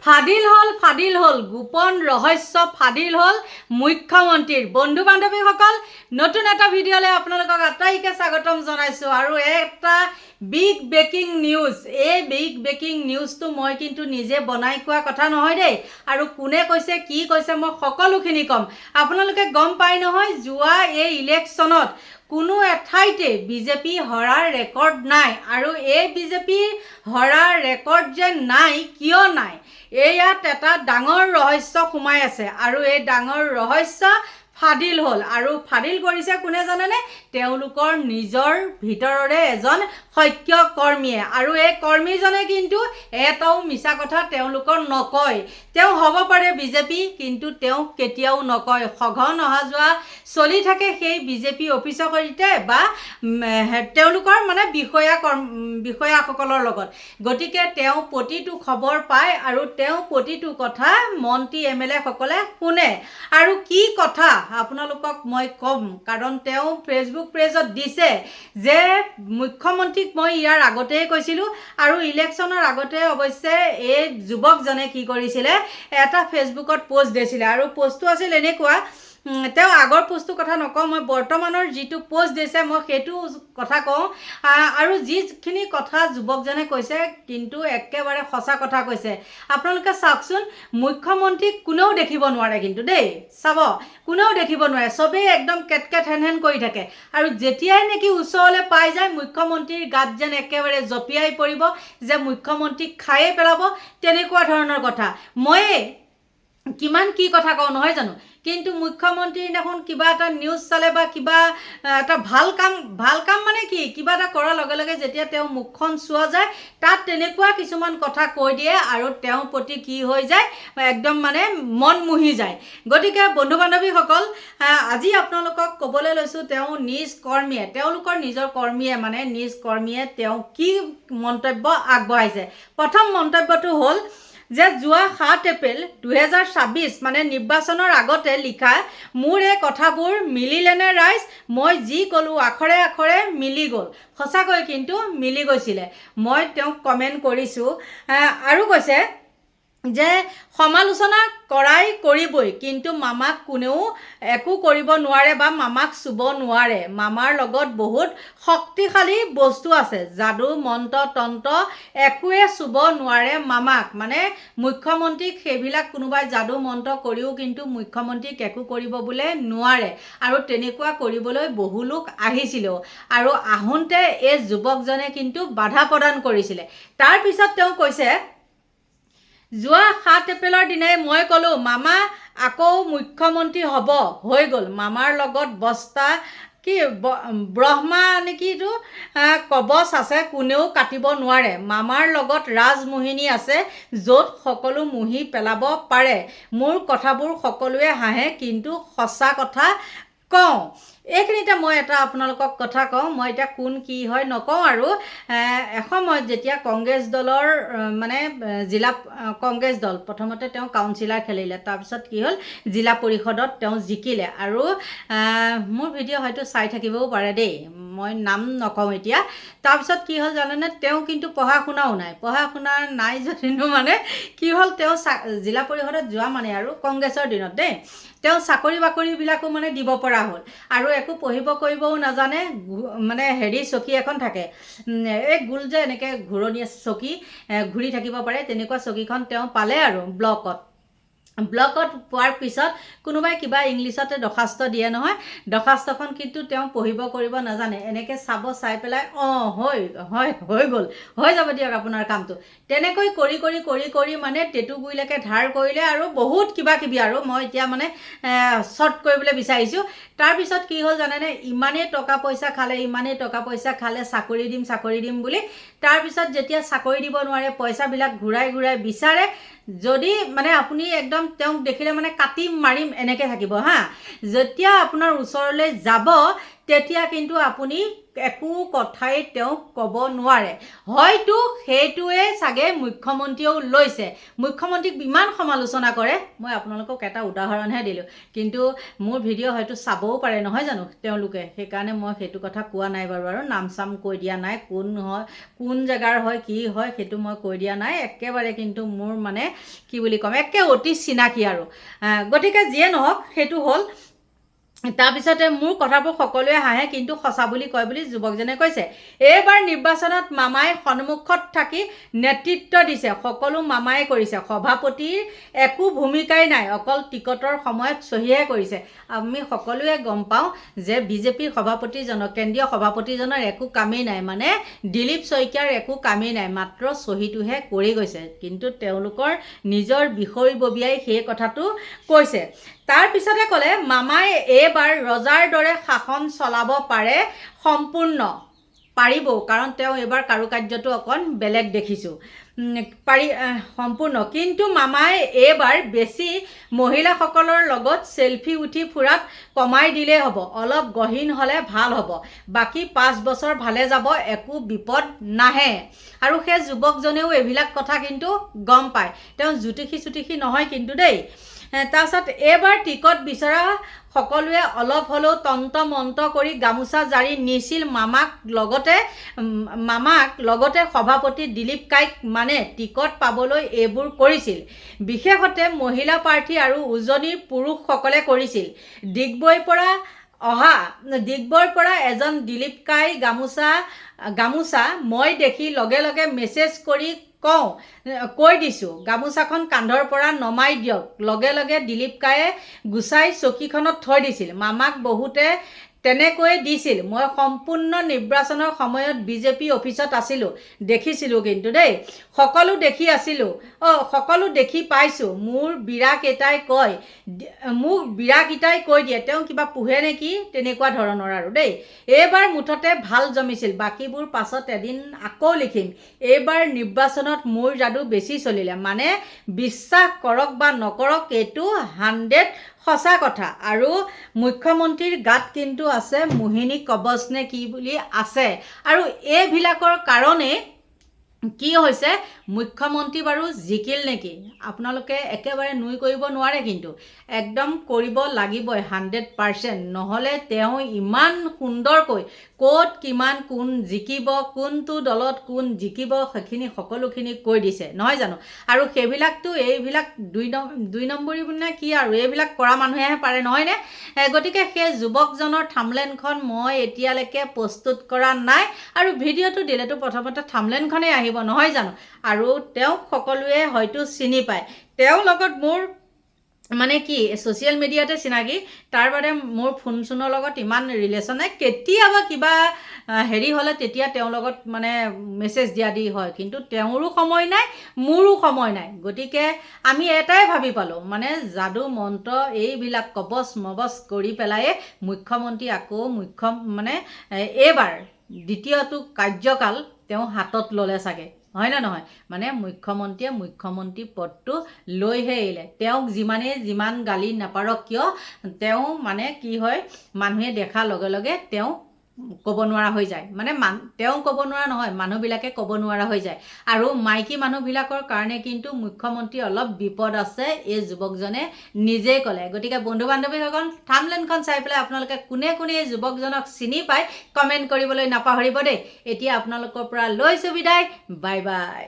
ফাদিল হল গোপন ৰহস্য ফাদিল হল মুখ্যমন্ত্ৰীৰ বন্ধু বান্ধৱীসকল নতুন এটা ভিডিঅ'লৈ আপোনালোকক আটাইকে স্বাগতম জনাইছোঁ আৰু এটা বিগ ব্ৰেকিং নিউজ এই বিগ ব্ৰেকিং নিউজটো মই কিন্তু নিজে বনাই কোৱা কথা নহয় দেই আৰু কোনে কৈছে কি কৈছে মই সকলোখিনি ক'ম আপোনালোকে গম পাই নহয় যোৱা এই ইলেকশ্যনত কোনো এঠাইতে বিজেপি হৰাৰ ৰেকৰ্ড নাই আৰু এই বিজেপিৰ হৰাৰ ৰেকৰ্ড যে নাই কিয় নাই ইয়াত এটা ডাঙৰ ৰহস্য সোমাই আছে আৰু এই ডাঙৰ ৰহস্য ফাদিল হল আৰু ফাদিল কৰিছে কোনে জানেনে তেওঁলোকৰ নিজৰ ভিতৰৰে এজন সক্য কৰ্মীয়ে আৰু এই কৰ্মীজনে কিন্তু এটাও মিছা কথা তেওঁলোকৰ নকয় তেওঁ হ'ব পাৰে বিজেপি কিন্তু তেওঁ কেতিয়াও নকয় সঘন অহা যোৱা চলি থাকে সেই বিজেপি অফিচৰ সৈতে বা তেওঁলোকৰ মানে বিষয়াসকলৰ লগত গতিকে তেওঁ প্ৰতিটো খবৰ পায় আৰু তেওঁ প্ৰতিটো কথা মন্ত্ৰী এমএলএ সকলে শুনে আৰু কি কথা আপোনালোকক মই ক'ম কাৰণ তেওঁ ফেচবুক পেজত দিছে যে মুখ্যমন্ত্ৰীক মই ইয়াৰ আগতেই কৈছিলোঁ আৰু ইলেকশ্যনৰ আগতে অৱশ্যে এই যুৱকজনে কি কৰিছিলে এটা ফেচবুকত পোষ্ট দিছিলে আৰু পোষ্টটো আছিল এনেকুৱা তেওঁ আগৰ পোষ্টটোৰ কথা নকওঁ মই বৰ্তমানৰ যিটো পোষ্ট দিছে মই সেইটো কথা কওঁ আৰু যিখিনি কথা যুৱকজনে কৈছে কিন্তু একেবাৰে সঁচা কথা কৈছে আপোনালোকে চাওকচোন মুখ্যমন্ত্ৰীক কোনেও দেখিব নোৱাৰে কিন্তু দেই চাব কোনেও দেখিব নোৱাৰে চবেই একদম কেটকেট হেন কৰি থাকে আৰু যেতিয়াই নেকি ওচৰলৈ পাই যায় মুখ্যমন্ত্ৰীৰ গাত যেন একেবাৰে জঁপিয়াই পৰিব যে মুখ্যমন্ত্ৰীক খায়ে পেলাব তেনেকুৱা ধৰণৰ কথা ময়ে কিমান কি কথা কওঁ নহয় জানো কিন্তু মুখ্যমন্ত্ৰীৰ দেখোন কিবা এটা নিউজ চালে বা কিবা এটা ভাল কাম মানে কি কিবা এটা কৰাৰ লগে লগে যেতিয়া তেওঁ মুখখন চোৱা যায় তাত তেনেকুৱা কিছুমান কথা কৈ দিয়ে আৰু তেওঁৰ প্ৰতি কি হৈ যায় একদম মানে মন মুহি যায় গতিকে বন্ধু বান্ধৱীসকল আজি আপোনালোকক ক'বলৈ লৈছোঁ তেওঁ নিজ কৰ্মীয়ে তেওঁলোকৰ নিজৰ কৰ্মীয়ে মানে নিজ কৰ্মীয়ে তেওঁ কি মন্তব্য আগবঢ়াইছে প্ৰথম মন্তব্যটো হ'ল যে যোৱা 7 এপ্ৰিল 2026 মানে নিৰ্বাচনৰ আগতে লিখা মোৰ এই কথাবোৰ মিলিলেনে ৰাইজ মই যি ক'লোঁ আখৰে আখৰে মিলি গ'ল সঁচাকৈ কিন্তু মিলি গৈছিলে মই তেওঁক কমেণ্ট কৰিছোঁ আৰু কৈছে যে সমালোচনা কৰিবই কিন্তু মামাক কোনেও একো কৰিব নোৱাৰে বা মামাক চুব নোৱাৰে মামাৰ লগত বহুত শক্তিশালী বস্তু আছে যাদু মন্ত্ৰ তন্ত্ৰ একোৱে চুব নোৱাৰে মামাক মানে মুখ্যমন্ত্ৰীক সেইবিলাক কোনোবাই যাদু মন্ত্ৰ কৰিও কিন্তু মুখ্যমন্ত্ৰীক একো কৰিব বোলে নোৱাৰে আৰু তেনেকুৱা কৰিবলৈ বহু লোক আহিছিলেও আৰু আহোঁতে এই যুৱকজনে কিন্তু বাধা প্ৰদান কৰিছিলে তাৰপিছত তেওঁ কৈছে যোৱা 7 এপ্ৰিলৰ দিনাই মই ক'লোঁ মামা আকৌ মুখ্যমন্ত্ৰী হ'ব হৈ গ'ল মামাৰ লগত বস্তা কি ব্ৰহ্মা নেকিটো কবচ আছে কোনেও কাটিব নোৱাৰে মামাৰ লগত ৰাজমোহিনী আছে য'ত সকলো মুহি পেলাব পাৰে মোৰ কথাবোৰ সকলোৱে হাঁহে কিন্তু সঁচা কথা কওঁ এইখিনিতে মই এটা আপোনালোকক কথা কওঁ মই এতিয়া কোন কি হয় নকওঁ আৰু এসময়ত যেতিয়া কংগ্ৰেছ দলৰ মানে জিলা কংগ্ৰেছ দল প্ৰথমতে তেওঁ কাউন্সিলাৰ খেলিলে তাৰপিছত কি হ'ল জিলা পৰিষদত তেওঁ জিকিলে আৰু মোৰ ভিডিঅ' হয়তো চাই থাকিবও পাৰে দেই মই নাম নকওঁ এতিয়া তাৰপিছত কি হ'ল জানেনে তেওঁ কিন্তু পঢ়া শুনাও নাই যদিও মানে কি হ'ল তেওঁ জিলা পৰিষদত যোৱা মানে আৰু কংগ্ৰেছৰ দিনত দেই তেওঁ চাকৰি বাকৰিবিলাকো মানে দিব পৰা হ'ল আৰু একো পঢ়িব কৰিবও নাজানে মানে চকী এখন থাকে এই গোল যে এনেকৈ ঘূৰণীয়া চকী ঘূৰি থাকিব পাৰে তেনেকুৱা চকীখন তেওঁ পালে আৰু ব্লকত পোৱাৰ পিছত কোনোবাই কিবা ইংলিছতে দৰখাস্ত দিয়ে নহয় দৰখাস্তখন কিন্তু তেওঁ পঢ়িব কৰিব নাজানে এনেকৈ চাই পেলাই হৈ গ'ল হৈ যাব দিয়ক আপোনাৰ কামটো তেনেকৈ কৰি মানে টেটুগুৰিলৈকে ধাৰ কৰিলে আৰু বহুত কিবা কিবি আৰু মই এতিয়া মানে শ্বৰ্ট কৰিবলৈ বিচাৰিছোঁ তাৰপিছত কি হ'ল জানেনে ইমানেই টকা পইচা খালে চাকৰি দিম বুলি তাৰপিছত যেতিয়া চাকৰি দিব নোৱাৰে পইচাবিলাক ঘূৰাই বিচাৰে যদি মানে আপুনি একদম তেওঁক দেখিলে মানে কাটিম মাৰিম এনেকৈ থাকিব হা যেতিয়া আপোনাৰ ওচৰলৈ যাব তেতিয়া কিন্তু আপুনি একো কথাই তেওঁক ক'ব নোৱাৰে। হয়তো সেইটোৱে চাগে মুখ্যমন্ত্ৰীয়েও লৈছে। মুখ্যমন্ত্ৰীক ইমান সমালোচনা কৰে। মই আপোনালোকক এটা উদাহৰণহে দিলোঁ, কিন্তু মোৰ ভিডিঅ' হয়তো চাবও পাৰে নহয় জানো তেওঁলোকে, সেইকাৰণে মই সেইটো কথা কোৱা নাই বাৰু, আৰু নাম চাম কৈ দিয়া নাই, কোন হয় কোন জেগাৰ হয় কি হয় সেইটো মই কৈ দিয়া নাই। একেবাৰে কিন্তু মোৰ মানে কি বুলি ক'ম, একে অতি চিনাকি আৰু। গতিকে যিয়ে নহওক সেইটো হ'ল। তাৰপিছতে মোৰ কথাবোৰ সকলোৱে হাঁহে, কিন্তু সঁচা বুলি কয় বুলি যুৱকজনে কৈছে। এইবাৰ নিৰ্বাচনত মামাই সন্মুখত থাকি নেতৃত্ব দিছে, সকলো মামাই কৰিছে, সভাপতিৰ একো ভূমিকাই নাই, অকল টিকটৰ সময়ত চহীহে কৰিছে। আমি সকলোৱে গম পাওঁ যে বিজেপিৰ সভাপতিজনৰ, কেন্দ্ৰীয় সভাপতিজনৰ একো কামেই নাই, মানে দিলীপ শইকীয়াৰ একো কামেই নাই, মাত্ৰ চহীটোহে কৰি গৈছে। কিন্তু তেওঁলোকৰ নিজৰ বিষয়ববীয়াই সেই কথাটো কৈছে। তাৰপিছতে ক'লে মামাই এইবাৰ ৰজাৰ দৰে শাসন চলাব পাৰে, সম্পূৰ্ণ পাৰিবও, কাৰণ তেওঁ এইবাৰ কাৰুকাৰ্যটো অকণ বেলেগ দেখিছোঁ, সম্পূৰ্ণ। কিন্তু মামাই এইবাৰ বেছি মহিলাসকলৰ লগত চেলফি উঠি ফুৰাত কমাই দিলেই হ'ব, অলপ গহীন হ'লে ভাল হ'ব, বাকী 5 বছৰ ভালে যাব, একো বিপদ নাহে। আৰু সেই যুৱকজনেও এইবিলাক কথা কিন্তু গম পায়, তেওঁ জ্যোতিষী নহয় কিন্তু দেই। তাৰপিছত এইবাৰ টিকট বিচৰা সকলোৱে অলপ হ'লেও তন্ত্ৰ মন্ত্ৰ কৰি গামোচা জাৰি নিছিল মামাক লগতে সভাপতি দিলীপ কাইক, মানে টিকট পাবলৈ এইবোৰ কৰিছিল। বিশেষতে মহিলা প্ৰাৰ্থী আৰু উজনিৰ পুৰুষসকলে কৰিছিল। ডিগবৈৰ পৰা এজন দিলীপ কাই গামোচা মই দেখি লগে লগে মেছেজ কৰি কৈ দিছোঁ গামোচাখন কান্ধৰ পৰা নমাই দিয়ক। লগে লগে দিলীপ কায়ে গুচাই চকীখনত থৈ দিছিল। মামাক বহুতে তেনেকৈয়ে দিছিল। মই সম্পূৰ্ণ নিৰ্বাচনৰ সময়ত বিজেপি অফিচত আছিলোঁ, দেখিছিলোঁ কিন্তু দেই, সকলো দেখি পাইছোঁ। মোক বিৰাগীটাই কৈ দিয়ে তেওঁ কিবা পোহে নেকি, তেনেকুৱা ধৰণৰ আৰু দেই। এইবাৰ মুঠতে ভাল জমিছিল, বাকীবোৰ পাছত এদিন আকৌ লিখিম। এইবাৰ নিৰ্বাচনত মোৰ যাদু বেছি চলিলে, মানে বিশ্বাস কৰক বা নকৰক এইটো 100 সঁচা কথা। আৰু মুখ্যমন্ত্ৰীৰ গাত কিন্তু আছে মোহিনী কবচ নে কি বুলি আছে। আৰু এইবিলাকৰ কাৰণে কি হৈছে, মুখ্যমন্ত্ৰী বাৰু জিকিল নেকি, আপোনালোকে একেবাৰে নুই কৰিব নোৱাৰে, কিন্তু একদম কৰিব লাগিবই 100%, নহ'লে তেওঁ ইমান সুন্দৰকৈ ক'ত কিমান কোন জিকিব, কোনটো দলত কোন জিকিব, সেইখিনি সকলোখিনি কৈ দিছে নহয় জানো। আৰু সেইবিলাকতো এইবিলাক দুই নম্বৰী নে কি আৰু, এইবিলাক কৰা মানুহেহে পাৰে নহয়নে। গতিকে সেই যুৱকজনৰ থামলেনখন মই এতিয়ালৈকে প্ৰস্তুত কৰা নাই, আৰু ভিডিঅ'টো দিলেতো প্ৰথমতে থামলেনখনেই আহিব নহয় জানো। আৰু তেওঁক সকলোৱে হয়তো চিনি পায়, তেওঁৰ লগত মোৰ মানে কি ছ'চিয়েল মিডিয়াতে চিনাকি, তাৰ বাদে মোৰ ফোন চোনৰ লগত ইমান ৰিলেশ্যন নাই। কেতিয়াবা কিবা হেৰি হ'লে তেতিয়া তেওঁৰ লগত মানে মেছেজ দিয়া দি হয়, কিন্তু তেওঁৰো সময় নাই, মোৰো সময় নাই। গতিকে আমি এটাই ভাবি পালোঁ, মানে যাদু মন্ত্ৰ এইবিলাক কবচ মবচ কৰি পেলায়ে মুখ্যমন্ত্ৰী আকৌ এইবাৰ দ্বিতীয়টো কাৰ্যকাল তেওঁ হাতত ল'লে চাগে, হয় নে নহয়। মানে মুখ্যমন্ত্ৰীয়ে মুখ্যমন্ত্ৰী পদটো লৈহে এৰিলে। তেওঁক যিমান গালি নাপাৰক কিয়, তেওঁ মানে কি হয়, মানুহে দেখাৰ লগে লগে তেওঁ ক'ব নোৱাৰা হৈ যায়, মানে তেওঁ ক'ব নোৱাৰা নহয়, মানুহবিলাকে ক'ব নোৱাৰা হৈ যায়। আৰু মাইকী মানুহবিলাকৰ কাৰণে কিন্তু মুখ্যমন্ত্ৰী অলপ বিপদ আছে, এই যুৱকজনে নিজেই ক'লে। গতিকে বন্ধু বান্ধৱীসকল, থামলেনখন চাই পেলাই আপোনালোকে কোনে এই যুৱকজনক চিনি পায় কমেণ্ট কৰিবলৈ নাপাহৰিব দেই। এতিয়া আপোনালোকৰ পৰা লৈছোঁ বিদায়, বাই বাই।